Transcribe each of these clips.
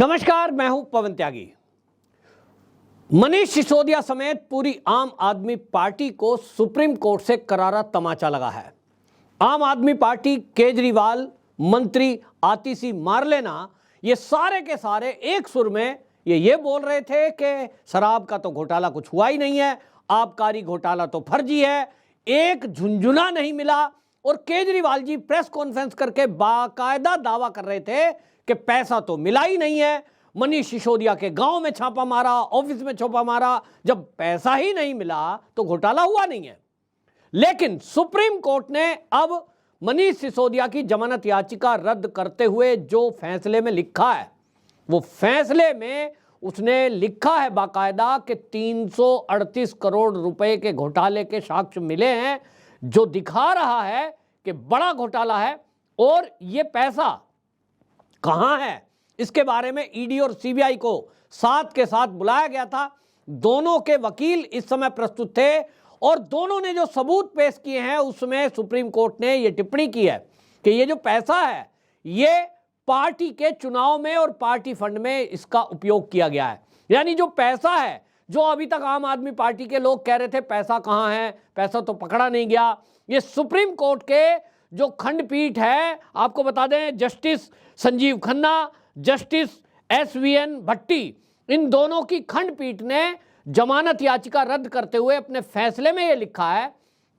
नमस्कार, मैं हूं पवन त्यागी। मनीष सिसोदिया समेत पूरी आम आदमी पार्टी को सुप्रीम कोर्ट से करारा तमाचा लगा है। आम आदमी पार्टी, केजरीवाल, मंत्री आतिशी मारलेना, ये सारे के सारे एक सुर में ये बोल रहे थे कि शराब का तो घोटाला कुछ हुआ ही नहीं है, आबकारी घोटाला तो फर्जी है, एक झुंझुना नहीं मिला। और केजरीवाल जी प्रेस कॉन्फ्रेंस करके बाकायदा दावा कर रहे थे कि पैसा तो मिला ही नहीं है। मनीष सिसोदिया के गांव में छापा मारा, ऑफिस में छापा मारा, जब पैसा ही नहीं मिला तो घोटाला हुआ नहीं है। लेकिन सुप्रीम कोर्ट ने अब मनीष सिसोदिया की जमानत याचिका रद्द करते हुए जो फैसले में लिखा है, वो फैसले में उसने लिखा है बाकायदा कि 338 करोड़ रुपए के घोटाले के साक्ष्य मिले हैं, जो दिखा रहा है कि बड़ा घोटाला है। और ये पैसा कहां है, इसके बारे में ईडी और सीबीआई को साथ के साथ बुलाया गया था। दोनों के वकील इस समय प्रस्तुत थे और दोनों ने जो सबूत पेश किए हैं उसमें सुप्रीम कोर्ट ने यह टिप्पणी की है कि ये जो पैसा है ये पार्टी के चुनाव में और पार्टी फंड में इसका उपयोग किया गया है। यानी जो पैसा है, जो अभी तक आम आदमी पार्टी के लोग कह रहे थे पैसा कहां है, पैसा तो पकड़ा नहीं गया, ये सुप्रीम कोर्ट के जो खंडपीठ है, आपको बता दें justice Sanjiv Khanna, justice SVN Bhatti, इन दोनों की खंडपीठ ने जमानत याचिका रद्द करते हुए अपने फैसले में यह लिखा है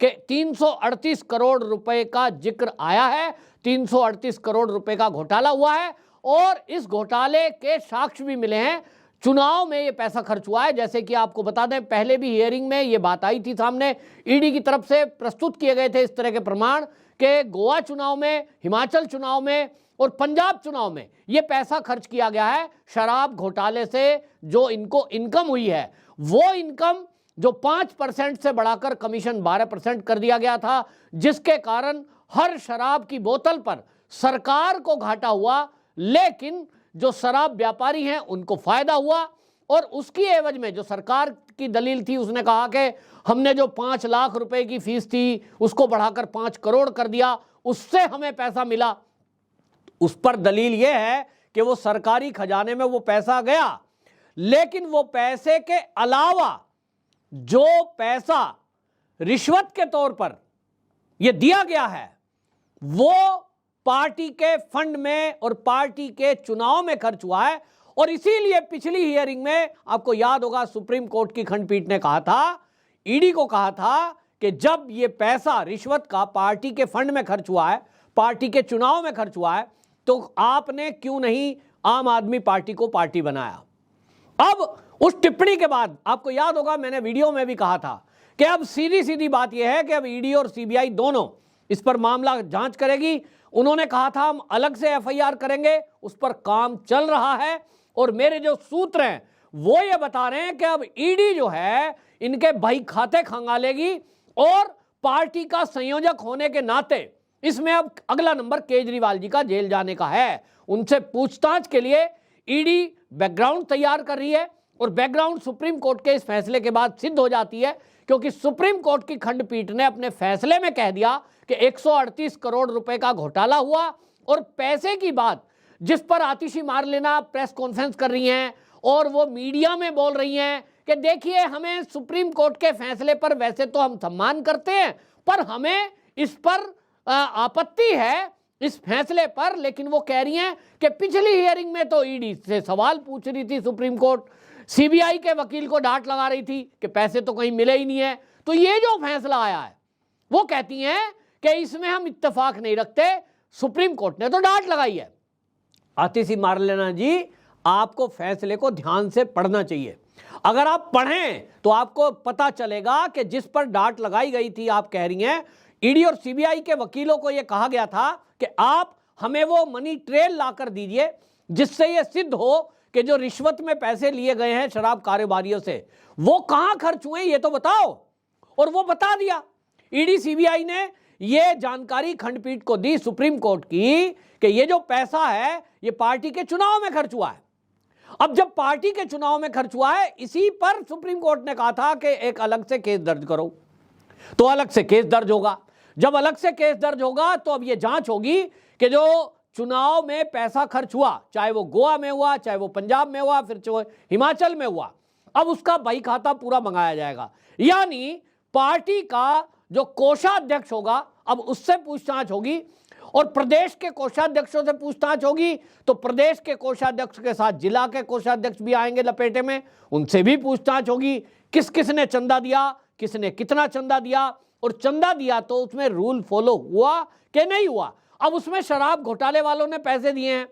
कि 338 करोड़ रुपए का जिक्र आया है, 338 करोड़ रुपए का घोटाला हुआ है और इस घोटाले के साक्ष्य भी मिले हैं। चुनाव में ये पैसा खर्च हुआ है। जैसे कि आपको बता दें, पहले भी हियरिंग में ये बात आई थी सामने, ईडी की तरफ से प्रस्तुत किए गए थे इस तरह के प्रमाण कि गोवा चुनाव में, हिमाचल चुनाव में और पंजाब चुनाव में ये पैसा खर्च किया गया है शराब घोटाले से। जो इनको इनकम हुई है वो इनकम जो 5% से बढ़ाकर कमीशन 12% कर दिया गया था, जिसके कारण हर शराब की बोतल पर सरकार को घाटा हुआ, लेकिन जो शराब व्यापारी हैं उनको फायदा हुआ। और उसकी एवज में जो सरकार की दलील थी, उसने कहा कि हमने जो 5 लाख रुपए की फीस थी उसको बढ़ाकर 5 करोड़ कर दिया, उससे हमें पैसा मिला। उस पर दलील यह है कि वो सरकारी खजाने में वो पैसा गया, लेकिन वो पैसे के अलावा जो पैसा रिश्वत के तौर पर ये दिया गया है वो पार्टी के फंड में और पार्टी के चुनाव में खर्च हुआ है। और इसीलिए पिछली हियरिंग में आपको याद होगा सुप्रीम कोर्ट की खंडपीठ ने कहा था, ईडी को कहा था कि जब ये पैसा रिश्वत का पार्टी के फंड में खर्च हुआ है, पार्टी के चुनाव में खर्च हुआ है, तो आपने क्यों नहीं आम आदमी पार्टी को पार्टी बनाया। अब उस टिप्पणी के बाद आपको याद होगा मैंने वीडियो में भी कहा था कि अब सीधी सीधी बात यह है कि अब ईडी और सीबीआई दोनों इस पर मामला जांच करेगी। उन्होंने कहा था हम अलग से एफआईआर करेंगे, उस पर काम चल रहा है। और मेरे जो सूत्र हैं वो ये बता रहे हैं कि अब ईडी जो है इनके बही खाते खंगालेगी और पार्टी का संयोजक होने के नाते इसमें अब अगला नंबर केजरीवाल जी का जेल जाने का है। उनसे पूछताछ के लिए ईडी बैकग्राउंड तैयार कर रही है और बैकग्राउंड सुप्रीम कोर्ट के इस फैसले के बाद सिद्ध हो जाती है, क्योंकि सुप्रीम कोर्ट की खंडपीठ ने अपने फैसले में कह दिया कि 138 करोड़ रुपए का घोटाला हुआ। और पैसे की बात जिस पर आतिशी मारलेना प्रेस कॉन्फ्रेंस कर रही हैं और वो मीडिया में बोल रही हैं कि देखिए हमें सुप्रीम कोर्ट के फैसले पर वैसे तो हम सम्मान करते हैं, पर हमें इस पर आपत्ति है इस फैसले पर। लेकिन वो कह रही हैं कि पिछली हियरिंग में तो ईडी से सवाल पूछ रही थी सुप्रीम कोर्ट, सीबीआई के वकील को डांट लगा रही थी कि पैसे तो कहीं मिले ही नहीं है। तो ये जो फैसला आया है वो कहती हैं कि इसमें हम इत्तेफाक नहीं रखते, सुप्रीम कोर्ट ने तो डांट लगाई है। आतिशी मारलेना जी, आपको फैसले को ध्यान से पढ़ना चाहिए। अगर आप पढ़ें तो आपको पता चलेगा कि जिस पर डांट लगाई गई थी, आप कह रही हैं ईडी और सीबीआई के वकीलों को यह कहा गया था कि आप हमें वो मनी ट्रेल लाकर दीजिए जिससे यह सिद्ध हो कि जो रिश्वत में पैसे लिए गए हैं शराब कारोबारियों से वो कहां खर्च हुए ये तो बताओ। और वो बता दिया। ईडी सीबीआई ने ये जानकारी खंडपीठ को दी सुप्रीम कोर्ट की कि ये जो पैसा है ये पार्टी के चुनाव में खर्च हुआ है। अब जब पार्टी के चुनाव में खर्च हुआ है, इसी पर सुप्रीम कोर्ट ने कहा था कि एक अलग से केस दर्ज करो, तो अलग से केस दर्ज होगा। जब अलग से केस दर्ज होगा तो अब ये जांच होगी कि जो चुनाव में पैसा खर्च हुआ, चाहे वो गोवा में हुआ, चाहे वो पंजाब में हुआ, फिर चाहे हिमाचल में हुआ, अब उसका बही खाता पूरा मंगाया जाएगा। यानी पार्टी का जो कोषाध्यक्ष होगा अब उससे पूछताछ होगी, और प्रदेश के कोषाध्यक्षों से पूछताछ होगी, तो प्रदेश के कोषाध्यक्ष के साथ जिला के कोषाध्यक्ष भी आएंगे लपेटे में, उनसे भी पूछताछ होगी किस किसने चंदा दिया, किसने कितना चंदा दिया, और चंदा दिया तो उसमें रूल फॉलो हुआ कि नहीं हुआ। अब उसमें शराब घोटाले वालों ने पैसे दिए हैं,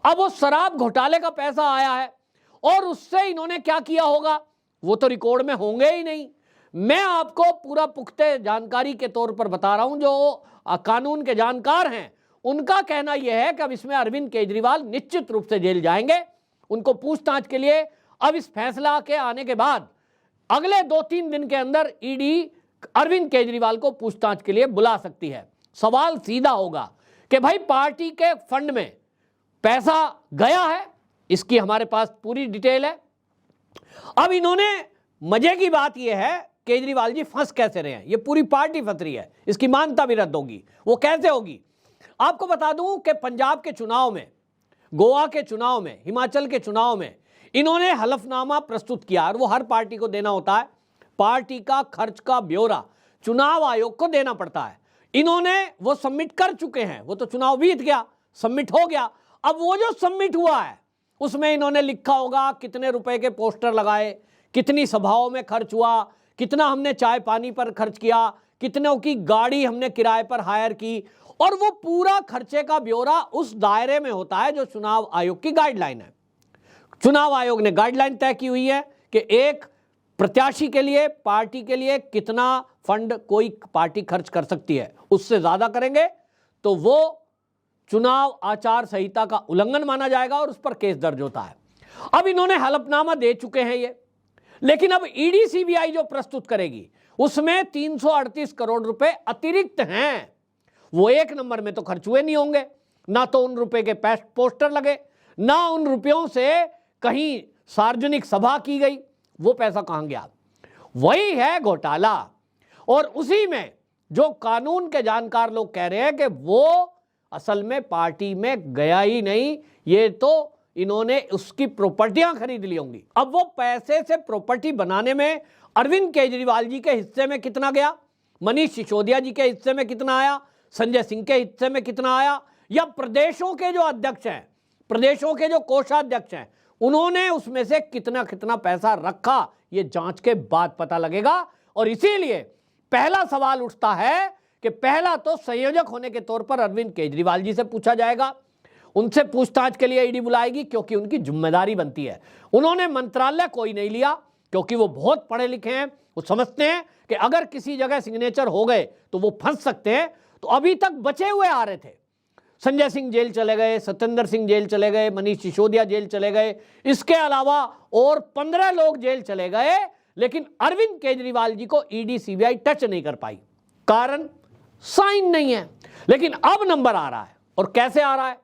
अब वो शराब घोटाले का पैसा आया है और उससे इन्होंने क्या किया होगा वो तो रिकॉर्ड में होंगे ही नहीं। मैं आपको पूरा पुख्ते जानकारी के तौर पर बता रहा हूं, जो कानून के जानकार हैं उनका कहना यह है कि अब इसमें अरविंद केजरीवाल निश्चित रूप से जेल जाएंगे। उनको पूछताछ के लिए अब इस फैसला के आने के बाद अगले 2-3 दिन के अंदर ईडी अरविंद केजरीवाल को पूछताछ के लिए बुला सकती है। सवाल सीधा होगा कि भाई पार्टी के फंड में पैसा गया है, इसकी हमारे पास पूरी डिटेल है। अब इन्होंने, मजे की बात यह है केजरीवाल जी फंस कैसे रहे हैं, ये पूरी पार्टी फंस रही है, इसकी मान्यता भी रद्द होगी। वो कैसे होगी आपको बता दूं कि पंजाब के चुनाव में, गोवा के चुनाव में, हिमाचल के चुनाव में इन्होंने हलफनामा प्रस्तुत किया, और वो हर पार्टी को देना होता है। पार्टी का खर्च का ब्यौरा चुनाव आयोग को देना पड़ता है। इन्होंने वो सबमिट कर चुके हैं, वो तो चुनाव बीत गया, सबमिट हो गया। अब वो जो सबमिट हुआ है उसमें इन्होंने लिखा होगा कितने रुपए के पोस्टर लगाए, कितनी सभाओं में खर्च हुआ, कितना हमने चाय पानी पर खर्च किया, कितनों की गाड़ी हमने किराए पर हायर की, और वो पूरा खर्चे का ब्यौरा उस दायरे में होता है जो चुनाव आयोग की गाइडलाइन है। चुनाव आयोग ने गाइडलाइन तय की हुई है कि एक प्रत्याशी के लिए, पार्टी के लिए कितना फंड कोई पार्टी खर्च कर सकती है, उससे ज्यादा करेंगे तो वो चुनाव आचार संहिता का उल्लंघन माना जाएगा और उस पर केस दर्ज होता है। अब इन्होंने हलफनामा दे चुके हैं ये, लेकिन अब ईडी सीबीआई जो प्रस्तुत करेगी उसमें 338 करोड़ रुपए अतिरिक्त हैं। वो एक नंबर में तो खर्च हुए नहीं होंगे, ना तो उन रुपए के पोस्टर लगे, ना उन रुपयों से कहीं सार्वजनिक सभा की गई, वो पैसा कहां गया। वही है घोटाला। और उसी में जो कानून के जानकार लोग कह रहे हैं कि वो असल में पार्टी में गया ही नहीं, ये तो इन्होंने उसकी प्रॉपर्टियां खरीद ली होंगी। अब वो पैसे से प्रॉपर्टी बनाने में अरविंद केजरीवाल जी के हिस्से में कितना गया, मनीष सिसोदिया जी के हिस्से में कितना आया, संजय सिंह के हिस्से में कितना आया, या प्रदेशों के जो अध्यक्ष हैं, प्रदेशों के जो कोषाध्यक्ष हैं, उन्होंने उसमें से कितना कितना पैसा रखा, ये जांच के बाद पता लगेगा। और इसीलिए पहला सवाल उठता है कि पहला तो संयोजक होने के तौर पर अरविंद केजरीवाल जी से पूछा जाएगा, उनसे पूछताछ के लिए ईडी बुलाएगी, क्योंकि उनकी जिम्मेदारी बनती है। उन्होंने मंत्रालय कोई नहीं लिया क्योंकि वो बहुत पढ़े लिखे हैं, वो समझते हैं कि अगर किसी जगह सिग्नेचर हो गए तो वो फंस सकते हैं। तो अभी तक बचे हुए आ रहे थे, संजय सिंह जेल चले गए, सत्येंद्र सिंह जेल चले गए, मनीष सिसोदिया जेल चले गए, इसके अलावा और 15 लोग जेल चले गए, लेकिन अरविंद केजरीवाल जी को ईडी सीबीआई टच नहीं कर पाई। कारण साइन नहीं है। लेकिन अब नंबर आ रहा है, और कैसे आ रहा है,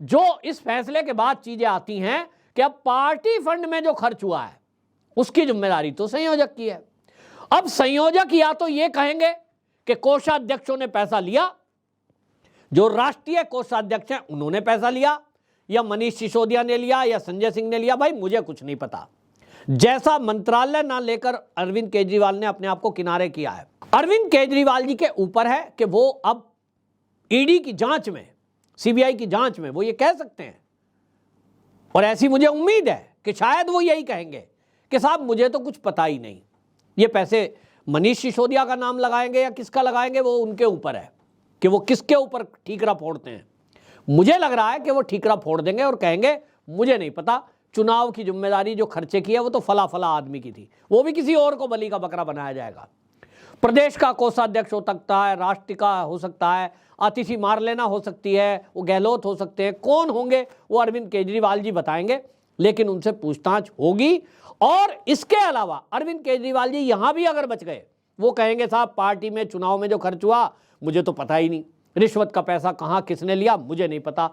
जो इस फैसले के बाद चीजें आती हैं कि अब पार्टी फंड में जो खर्च हुआ है उसकी जिम्मेदारी तो संयोजक की है। अब संयोजक या तो ये कहेंगे कि कोषाध्यक्षों ने पैसा लिया, जो राष्ट्रीय कोषाध्यक्ष हैं उन्होंने पैसा लिया, या मनीष सिसोदिया ने लिया, या संजय सिंह ने लिया, भाई मुझे कुछ नहीं पता। जैसा मंत्रालय ना लेकर अरविंद केजरीवाल ने अपने आप को किनारे किया है, अरविंद केजरीवाल जी के ऊपर है कि वो अब ईडी की जांच में, सीबीआई की जांच में वो ये कह सकते हैं। और ऐसी मुझे उम्मीद है कि शायद वो यही कहेंगे कि साहब मुझे तो कुछ पता ही नहीं, ये पैसे मनीष सिसोदिया का नाम लगाएंगे या किसका लगाएंगे वो उनके ऊपर है कि वो किसके ऊपर ठीकरा फोड़ते हैं। मुझे लग रहा है कि वो ठीकरा फोड़ देंगे और कहेंगे मुझे नहीं पता, चुनाव की जिम्मेदारी जो खर्चे की है वो तो फला फला आदमी की थी, वो भी किसी और को बलि का बकरा बनाया जाएगा। प्रदेश का कोषाध्यक्ष हो सकता है, राष्ट्र का हो सकता है, आतिशी मारलेना हो सकती है, वो गहलोत हो सकते हैं, कौन होंगे वो अरविंद केजरीवाल जी बताएंगे, लेकिन उनसे पूछताछ होगी। और इसके अलावा अरविंद केजरीवाल जी यहां भी अगर बच गए, वो कहेंगे साहब पार्टी में चुनाव में जो खर्च हुआ मुझे तो पता ही नहीं, रिश्वत का पैसा कहां किसने लिया मुझे नहीं पता।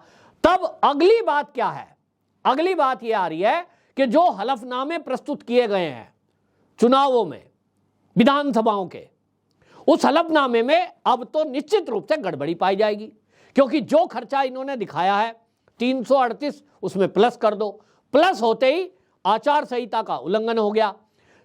तब अगली बात क्या है, अगली बात यह आ रही है कि जो हलफनामे प्रस्तुत किए गए हैं चुनावों में, विधानसभाओं के, उस हलफनामे में अब तो निश्चित रूप से गड़बड़ी पाई जाएगी, क्योंकि जो खर्चा इन्होंने दिखाया है 338 उसमें प्लस कर दो, प्लस होते ही आचार संहिता का उल्लंघन हो गया,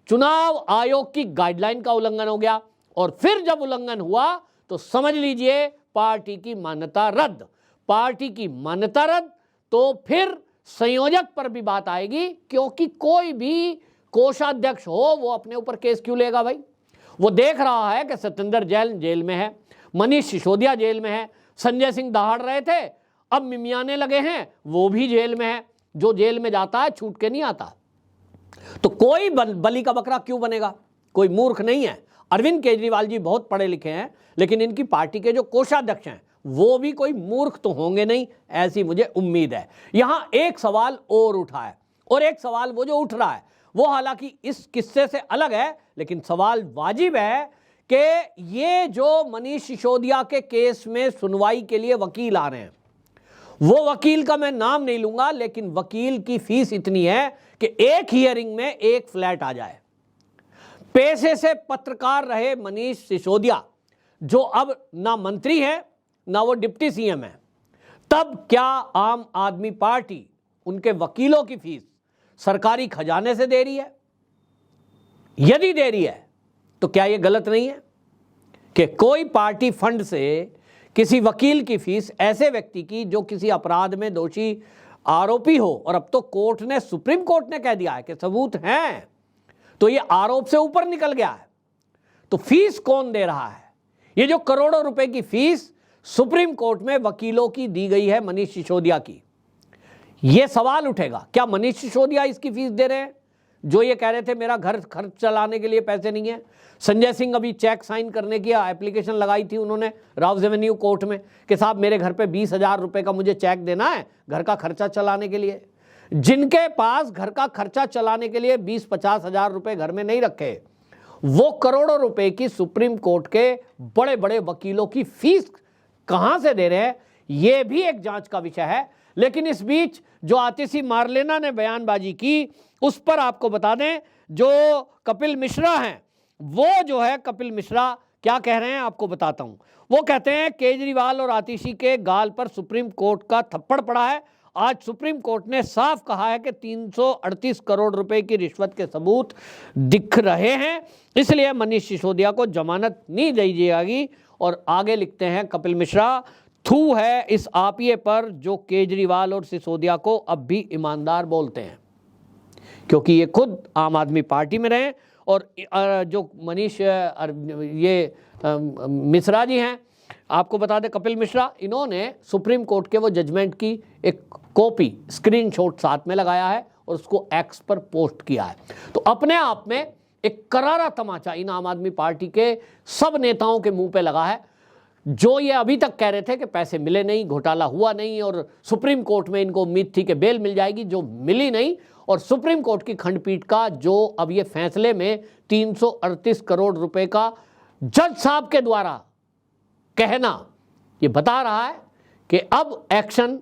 चुनाव आयोग की गाइडलाइन का उल्लंघन हो गया, और फिर जब उल्लंघन हुआ तो समझ लीजिए पार्टी की मान्यता रद्द। पार्टी की मान्यता रद्द तो फिर संयोजक पर भी बात आएगी, क्योंकि कोई भी कोषाध्यक्ष हो वो अपने ऊपर केस क्यों लेगा भाई? वो देख रहा है कि सत्येंद्र जैन जेल में है, मनीष सिसोदिया जेल में है, संजय सिंह दहाड़ रहे थे, अब मिमियाने लगे हैं, वो भी जेल में है। जो जेल में जाता है छूट के नहीं आता। तो कोई बलि का बकरा क्यों बनेगा? कोई मूर्ख नहीं है। अरविंद केजरीवाल जी बहुत पढ़े लिखे हैं, लेकिन इनकी पार्टी के जो कोषाध्यक्ष हैं वो भी कोई मूर्ख तो होंगे नहीं, ऐसी मुझे उम्मीद है। यहां एक सवाल और उठा है, और एक सवाल वो जो उठ रहा है वो हालांकि इस किस्से से अलग है, लेकिन सवाल वाजिब है कि ये जो मनीष सिसोदिया के केस में सुनवाई के लिए वकील आ रहे हैं, वो वकील का मैं नाम नहीं लूंगा, लेकिन वकील की फीस इतनी है कि एक हियरिंग में एक फ्लैट आ जाए। पेशे से पत्रकार रहे मनीष सिसोदिया, जो अब ना मंत्री है ना वो डिप्टी सीएम है, तब क्या आम आदमी पार्टी उनके वकीलों की फीस सरकारी खजाने से दे रही है? यदि दे रही है तो क्या यह गलत नहीं है कि कोई पार्टी फंड से किसी वकील की फीस ऐसे व्यक्ति की जो किसी अपराध में दोषी आरोपी हो, और अब तो कोर्ट ने, सुप्रीम कोर्ट ने कह दिया है कि सबूत हैं, तो ये आरोप से ऊपर निकल गया है, तो फीस कौन दे रहा है? ये जो करोड़ों रुपए की फीस सुप्रीम कोर्ट में वकीलों की दी गई है मनीष सिसोदिया की, यह सवाल उठेगा क्या मनीष सिसोदिया इसकी फीस दे रहे हैं? जो ये कह रहे थे मेरा घर खर्च चलाने के लिए पैसे नहीं है। संजय सिंह अभी चेक साइन करने की एप्लीकेशन लगाई थी उन्होंने राउज एवेन्यू कोर्ट में कि साहब मेरे घर पे 20,000 रुपए का मुझे चेक देना है घर का खर्चा चलाने के लिए। जिनके पास घर का खर्चा चलाने के लिए 20-50 हजार रुपए घर में नहीं रखे, वो करोड़ों रुपए की सुप्रीम कोर्ट के बड़े बड़े वकीलों की फीस कहां से दे रहे हैं, यह भी एक जांच का विषय है। लेकिन इस बीच जो आतिशी मार्लेना ने बयानबाजी की, उस पर आपको बता दें, जो कपिल मिश्रा हैं, वो जो है कपिल मिश्रा क्या कह रहे हैं आपको बताता हूं। वो कहते हैं केजरीवाल और आतिशी के गाल पर सुप्रीम कोर्ट का थप्पड़ पड़ा है। आज सुप्रीम कोर्ट ने साफ कहा है कि 338 करोड़ रुपए की रिश्वत के सबूत दिख रहे हैं, इसलिए मनीष सिसोदिया को जमानत नहीं दी जाएगी। और आगे लिखते हैं कपिल मिश्रा, थू है इस आपिये पर जो केजरीवाल और सिसोदिया को अब भी ईमानदार बोलते हैं, क्योंकि ये खुद आम आदमी पार्टी में रहे। और जो मनीष मिश्रा जी हैं, आपको बता दें कपिल मिश्रा, इन्होंने सुप्रीम कोर्ट के वो जजमेंट की एक कॉपी स्क्रीनशॉट साथ में लगाया है और उसको एक्स पर पोस्ट किया है। तो अपने आप में एक करारा तमाचा इन आम आदमी पार्टी के सब नेताओं के मुंह पे लगा है, जो ये अभी तक कह रहे थे कि पैसे मिले नहीं, घोटाला हुआ नहीं, और सुप्रीम कोर्ट में इनको उम्मीद थी कि बेल मिल जाएगी, जो मिली नहीं। और सुप्रीम कोर्ट की खंडपीठ का जो अब ये फैसले में 338 करोड़ रुपए का जज साहब के द्वारा कहना, ये बता रहा है कि अब एक्शन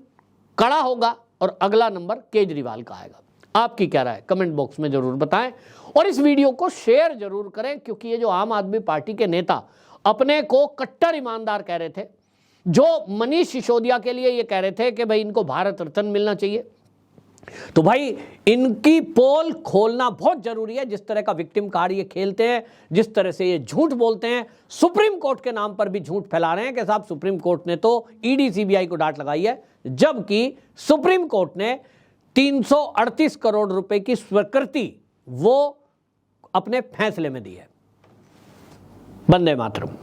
कड़ा होगा और अगला नंबर केजरीवाल का आएगा। आपकी क्या राय है कमेंट बॉक्स में जरूर बताएं, और इस वीडियो को शेयर जरूर करें, क्योंकि ये जो आम आदमी पार्टी के नेता अपने को कट्टर ईमानदार कह रहे थे, जो मनीष सिसोदिया के लिए ये कह रहे थे कि भाई इनको भारत रत्न मिलना चाहिए, तो भाई इनकी पोल खोलना बहुत जरूरी है। जिस तरह का विक्टिम कार्ड ये खेलते हैं, जिस तरह से ये झूठ बोलते हैं, सुप्रीम कोर्ट के नाम पर भी झूठ फैला रहे हैं कि साहब सुप्रीम कोर्ट ने तो ईडी सीबीआई को डांट लगाई है, जबकि सुप्रीम कोर्ट ने 338 करोड़ रुपए की स्वीकृति वो अपने फैसले में दी है। वंदे मातरम।